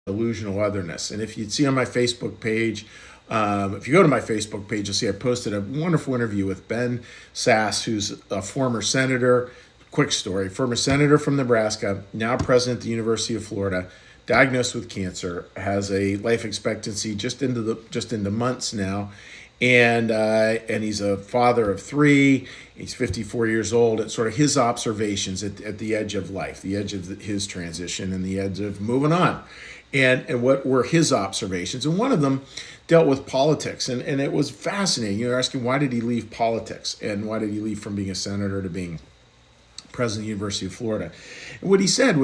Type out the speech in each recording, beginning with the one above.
Delusional Otherness. And if you'd see on my Facebook page, if you go to my Facebook page, you'll see I posted a wonderful interview with Ben Sass, who's a former senator. Quick story: former senator from Nebraska, now president of the University of Florida, diagnosed with cancer, has a life expectancy just into months now, and he's a father of three. He's 54 years old. It's sort of his observations at the edge of life, the edge of his transition, and the edge of moving on. And what were his observations? And one of them dealt with politics. And it was fascinating. You're asking, why did he leave politics? And why did he leave from being a senator to being president of the University of Florida? And what he said,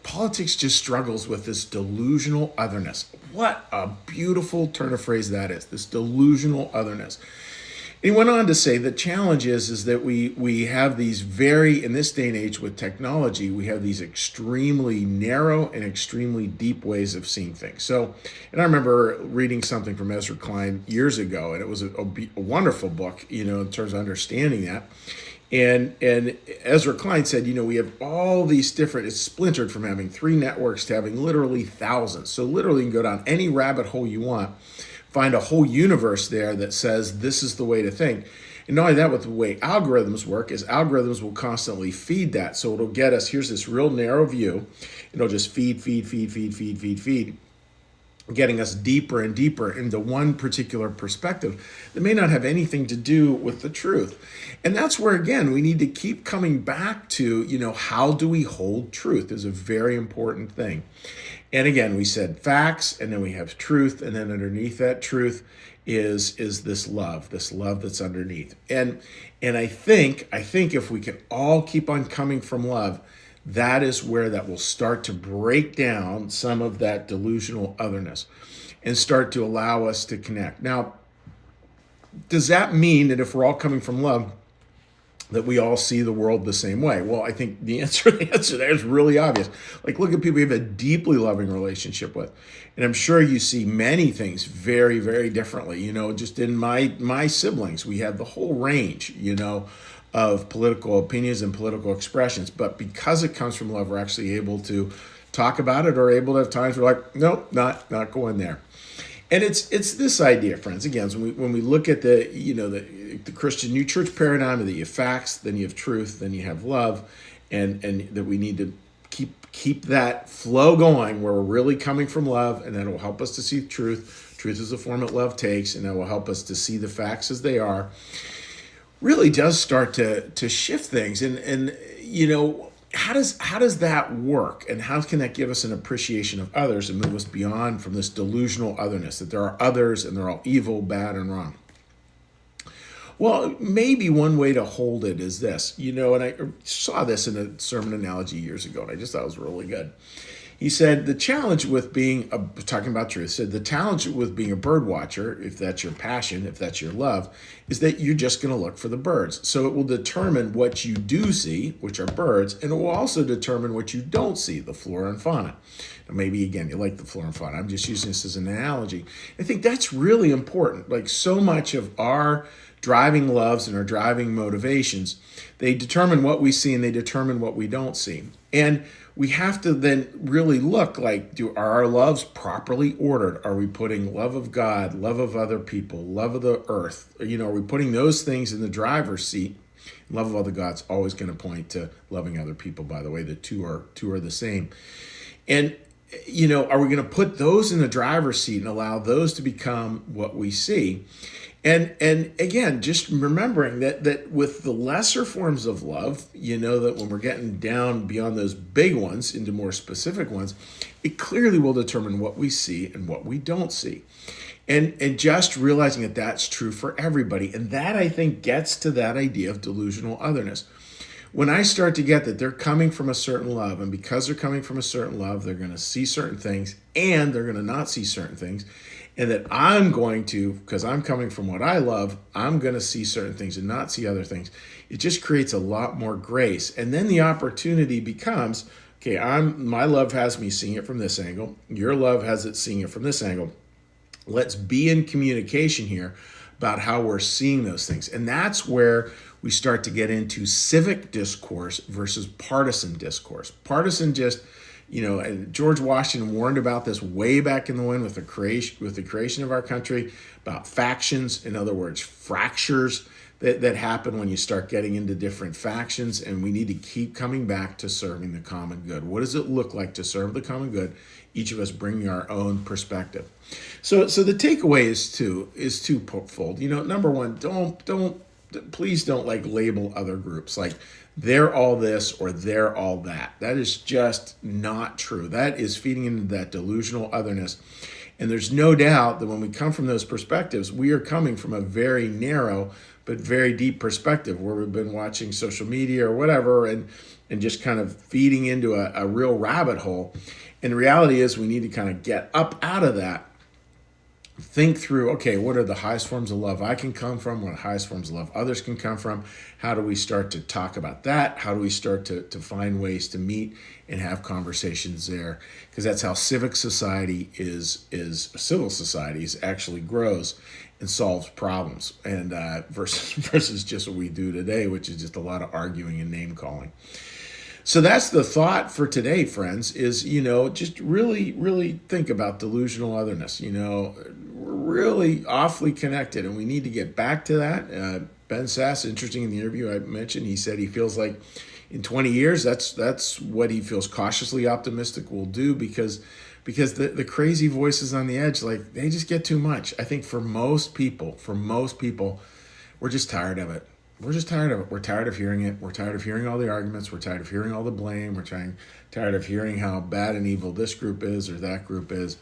politics just struggles with this delusional otherness. What a beautiful turn of phrase that is, this delusional otherness. He went on to say the challenge is that we have these in this day and age with technology, we have these extremely narrow and extremely deep ways of seeing things. So, and I remember reading something from Ezra Klein years ago, and it was a wonderful book, in terms of understanding that. And Ezra Klein said, we have all these different, it's splintered from having 3 networks to having literally thousands. So literally you can go down any rabbit hole you want, find a whole universe there that says this is the way to think. And not only that, with the way algorithms work is algorithms will constantly feed that. So it'll get us, here's this real narrow view. It'll just feed, getting us deeper and deeper into one particular perspective that may not have anything to do with the truth. And that's where, again, we need to keep coming back to, how do we hold truth is a very important thing. And again, we said facts, and then we have truth, and then underneath that truth is this love that's underneath. And I think if we can all keep on coming from love, that is where that will start to break down some of that delusional otherness and start to allow us to connect. Now, does that mean that if we're all coming from love, that we all see the world the same way? Well, I think the answer there is really obvious. Like, look at people you have a deeply loving relationship with. And I'm sure you see many things very, very differently. Just in my siblings, we have the whole range, of political opinions and political expressions. But because it comes from love, we're actually able to talk about it, or able to have times where we're like, nope, not going there. And it's this idea, friends, again, when we look at the Christian New Church paradigm, that you have facts, then you have truth, then you have love, and that we need to keep that flow going where we're really coming from love, and that will help us to see truth. Truth is the form that love takes, and that will help us to see the facts as they are. Really does start to shift things. And how does that work, and how can that give us an appreciation of others and move us beyond from this delusional otherness, that there are others and they're all evil, bad, and wrong? Well, maybe one way to hold it is this, and I saw this in a sermon analogy years ago, and I just thought it was really good. He said, the challenge with talking about truth, said the challenge with being a bird watcher, if that's your passion, if that's your love, is that you're just going to look for the birds. So it will determine what you do see, which are birds, and it will also determine what you don't see, the flora and fauna. And maybe, again, you like the flora and fauna. I'm just using this as an analogy. I think that's really important. Like, so much of our driving loves and our driving motivations, they determine what we see and they determine what we don't see. And we have to then really look like, are our loves properly ordered? Are we putting love of God, love of other people, love of the earth? Are we putting those things in the driver's seat? Love of other God's always going to point to loving other people, by the way. The two are the same. And, are we going to put those in the driver's seat and allow those to become what we see? And again, just remembering that with the lesser forms of love, that when we're getting down beyond those big ones into more specific ones, it clearly will determine what we see and what we don't see. And just realizing that that's true for everybody. And that, I think, gets to that idea of delusional otherness. When I start to get that they're coming from a certain love, and because they're coming from a certain love, they're going to see certain things and they're going to not see certain things. And that I'm going to, because I'm coming from what I love, I'm going to see certain things and not see other things. It just creates a lot more grace. And then the opportunity becomes, okay, my love has me seeing it from this angle. Your love has it seeing it from this angle. Let's be in communication here about how we're seeing those things. And that's where we start to get into civic discourse versus partisan discourse. Partisan just And George Washington warned about this way back in the wind with the creation of our country, about factions. In other words, fractures that happen when you start getting into different factions. And we need to keep coming back to serving the common good. What does it look like to serve the common good? Each of us bringing our own perspective. So the takeaway is twofold. Number one, please don't like label other groups like they're all this or they're all that. That is just not true. That is feeding into that delusional otherness. And there's no doubt that when we come from those perspectives, we are coming from a very narrow but very deep perspective where we've been watching social media or whatever and just kind of feeding into a real rabbit hole. And the reality is we need to kind of get up out of that, think through, okay, what are the highest forms of love I can come from? What are the highest forms of love others can come from? How do we start to talk about that? How do we start to find ways to meet and have conversations there? Because that's how civil society actually grows and solves problems, and versus just what we do today, which is just a lot of arguing and name calling. So that's the thought for today, friends, is, just really, really think about delusional otherness. We're really awfully connected, and we need to get back to that. Ben Sass, interesting in the interview I mentioned, he said he feels like in 20 years, that's what he feels cautiously optimistic we'll do because the crazy voices on the edge, like, they just get too much. I think for most people, we're just tired of it. We're just tired of it. We're tired of hearing it. We're tired of hearing all the arguments. We're tired of hearing all the blame. We're tired of hearing how bad and evil this group is or that group is.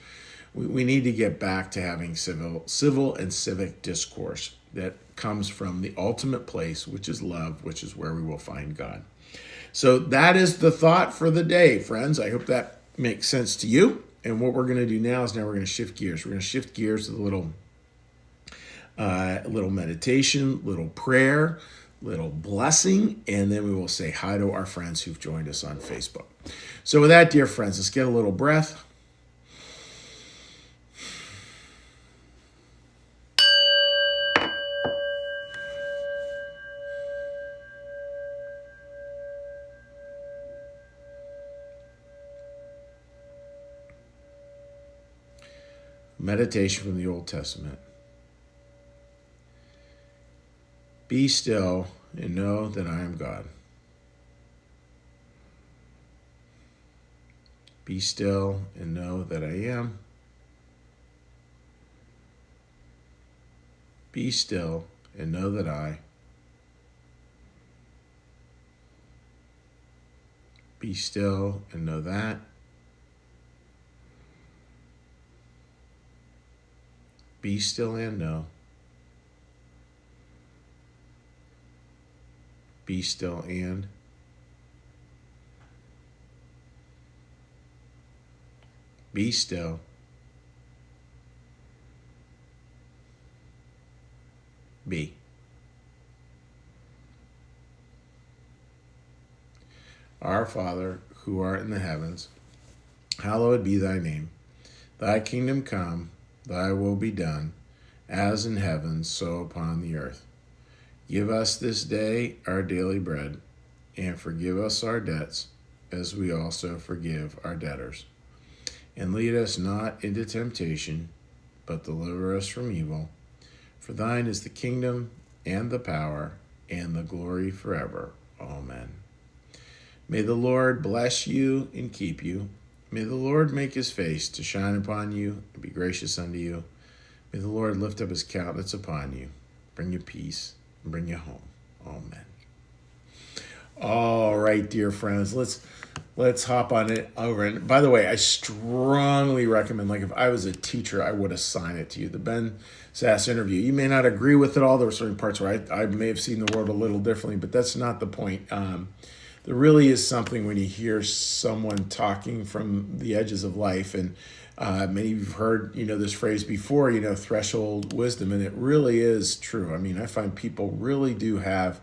We need to get back to having civil and civic discourse that comes from the ultimate place, which is love, which is where we will find God. So that is the thought for the day, friends. I hope that makes sense to you. And what we're going to do now is we're going to shift gears. We're going to shift gears to the little meditation, little prayer, little blessing, and then we will say hi to our friends who've joined us on Facebook. So with that, dear friends, let's get a little breath. Meditation from the Old Testament. Be still and know that I am God. Be still and know that I am. Be still and know that I. Be still and know that. Be still and know. Be still and. Be still. Be. Our Father, who art in the heavens, hallowed be thy name. Thy kingdom come, thy will be done, as in heaven, so upon the earth. Give us this day our daily bread, and forgive us our debts, as we also forgive our debtors. And lead us not into temptation, but deliver us from evil. For thine is the kingdom, and the power, and the glory forever. Amen. May the Lord bless you and keep you. May the Lord make his face to shine upon you and be gracious unto you. May the Lord lift up his countenance upon you, bring you peace, and bring you home. Amen. All right, dear friends, let's hop on it over. And by the way, I strongly recommend, like if I was a teacher, I would assign it to you. The Ben Sass interview. You may not agree with it all. There were certain parts where I may have seen the world a little differently, but that's not the point. There really is something when you hear someone talking from the edges of life, and many of you've heard, this phrase before, threshold wisdom, and it really is true. I mean, I find people really do have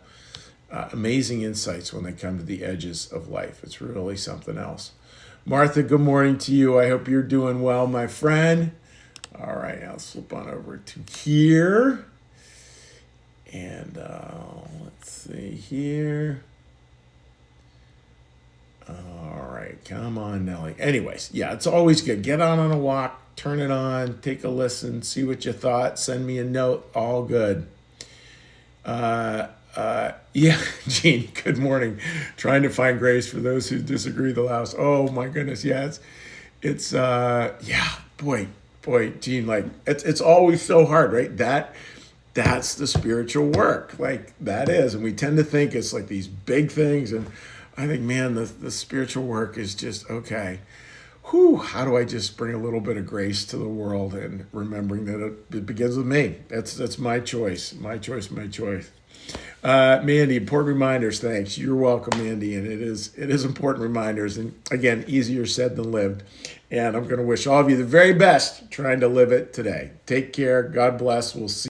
amazing insights when they come to the edges of life. It's really something else. Martha, good morning to you. I hope you're doing well, my friend. All right, I'll slip on over to here. And let's see here. All right, come on, Nelly. Anyways, yeah, it's always good. Get out on a walk, turn it on, take a listen, see what you thought, send me a note. All good. Yeah, Gene, good morning. Trying to find grace for those who disagree the last. Oh my goodness, yeah, yeah, boy, Gene, like it's always so hard, right? That's the spiritual work, like that is, and we tend to think it's like these big things, and I think, man, the spiritual work is just okay. Whew, how do I just bring a little bit of grace to the world and remembering that it begins with me? That's my choice, my choice, my choice. Mandy, important reminders. Thanks. You're welcome, Mandy. And it is important reminders. And again, easier said than lived. And I'm going to wish all of you the very best trying to live it today. Take care. God bless. We'll see.